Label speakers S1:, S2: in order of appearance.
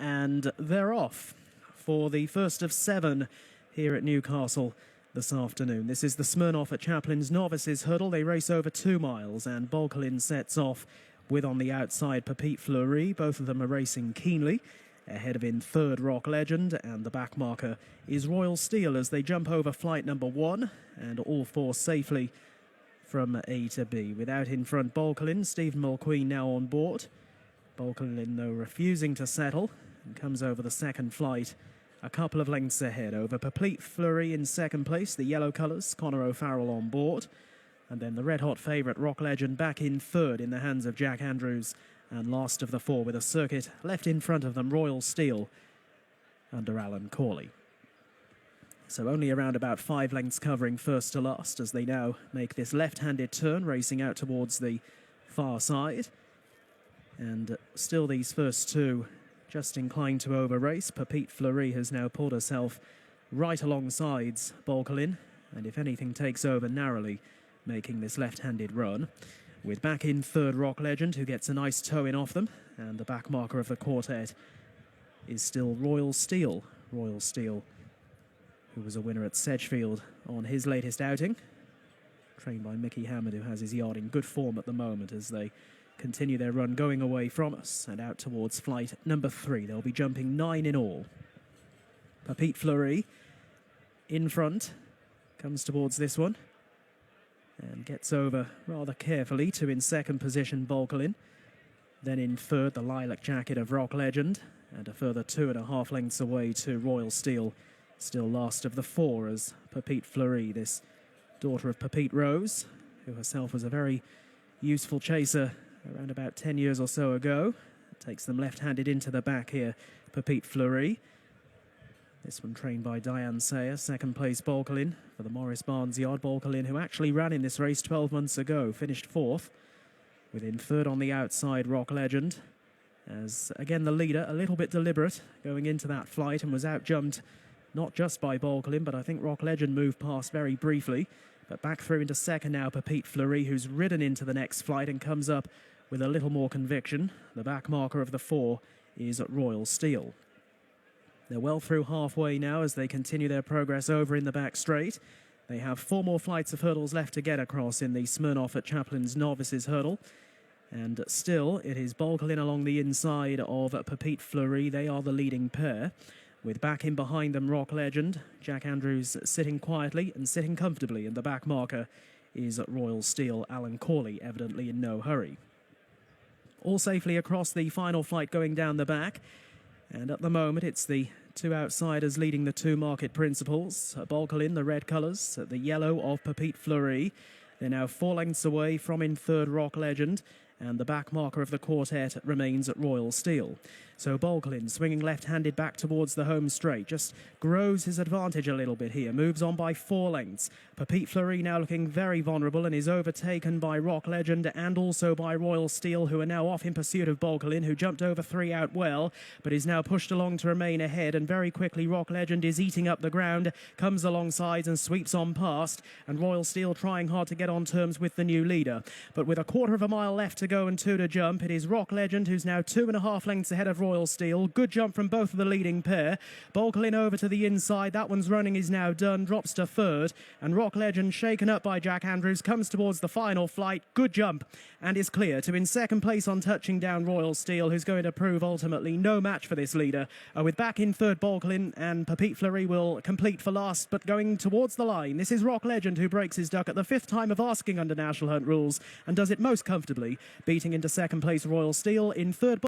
S1: and they're off for the first of 7 here at Newcastle this afternoon. This is the Smirnoff at Chaplains Novices hurdle. They race over 2 miles, and Bolkelin sets off with on the outside Pepite Fleury. Both of them are racing keenly. Ahead of in third, Rock Legend, and the back marker is Royal Steel as they jump over flight number 1, and all 4 safely from A to B. Without in front Bolkelin, Stephen Mulqueen now on board. Bolkelin, though, refusing to settle, and comes over the second flight a couple of lengths ahead. Over Pepite Fleury in second place, the yellow colours, Conor O'Farrell on board. And then the red-hot favourite, Rock Legend, back in third in the hands of Jack Andrews. And last of the 4 with a circuit left in front of them, Royal Steel under Alan Corley. So only around about 5 lengths covering first to last as they now make this left-handed turn, racing out towards the far side. And still these first 2 just inclined to over-race. Pepite Fleury has now pulled herself right alongside Bolkelin, and if anything takes over narrowly, making this left-handed run. With back in third, Rock Legend, who gets a nice toe in off them, and the back marker of the quartet is still Royal Steel. Royal Steel, who was a winner at Sedgefield on his latest outing, trained by Mickey Hammond, who has his yard in good form at the moment as they continue their run going away from us and out towards flight number 3. They'll be jumping 9 in all. Pepite Fleury in front, comes towards this one, and gets over rather carefully to in second position Bolkelin. Then in third, the lilac jacket of Rock Legend, and a further 2.5 lengths away to Royal Steel, still last of the 4 as Pepite Fleury, this daughter of Pepite Rose, who herself was a very useful chaser around about 10 years or so ago. Takes them left-handed into the back here, Pepite Fleury. This one trained by Diane Sayer, second place Bolkelin for the Morris Barnes yard. Bolkelin, who actually ran in this race 12 months ago, finished 4th. Within third on the outside, Rock Legend. As, again, the leader, a little bit deliberate going into that flight and was out-jumped not just by Bolkelin, but I think Rock Legend moved past very briefly. But back through into second now, Pepite Fleury, who's ridden into the next flight and comes up with a little more conviction. The back marker of the 4 is Royal Steel. They're well through halfway now as they continue their progress over in the back straight. They have 4 more flights of hurdles left to get across in the Smirnoff at Chaplains Novices hurdle. And still, it is Bolkelin along the inside of Pepite Fleury. They are the leading pair. With back in behind them, Rock Legend. Jack Andrews sitting quietly and sitting comfortably. And the back marker is Royal Steel. Alan Corley evidently in no hurry. All safely across the final flight going down the back. And at the moment, it's the 2 outsiders leading the 2 market principals. Bolkelin, the red colours, the yellow of Pepite Fleury. They're now 4 lengths away from in third, Rock Legend. And the back marker of the quartet remains at Royal Steel. So Bolkelin, swinging left-handed back towards the home straight, just grows his advantage a little bit here, moves on by 4 lengths. Pepite Fleury now looking very vulnerable and is overtaken by Rock Legend and also by Royal Steel, who are now off in pursuit of Bolkelin, who jumped over 3 out well, but is now pushed along to remain ahead, and very quickly Rock Legend is eating up the ground, comes alongside and sweeps on past, and Royal Steel trying hard to get on terms with the new leader. But with a 1/4 mile left to go and 2 to jump, it is Rock Legend who's now 2.5 lengths ahead of Royal Steel. Good jump from both of the leading pair. Bolkelin over to the inside. That one's running is now done. Drops to third. And Rock Legend, shaken up by Jack Andrews, comes towards the final flight. Good jump. And is clear to in second place on touching down Royal Steel, who's going to prove ultimately no match for this leader. With back in third Bolkelin, and Pepite Fleury will complete for last, but going towards the line. This is Rock Legend who breaks his duck at the 5th time of asking under National Hunt rules and does it most comfortably, beating into second place Royal Steel. In third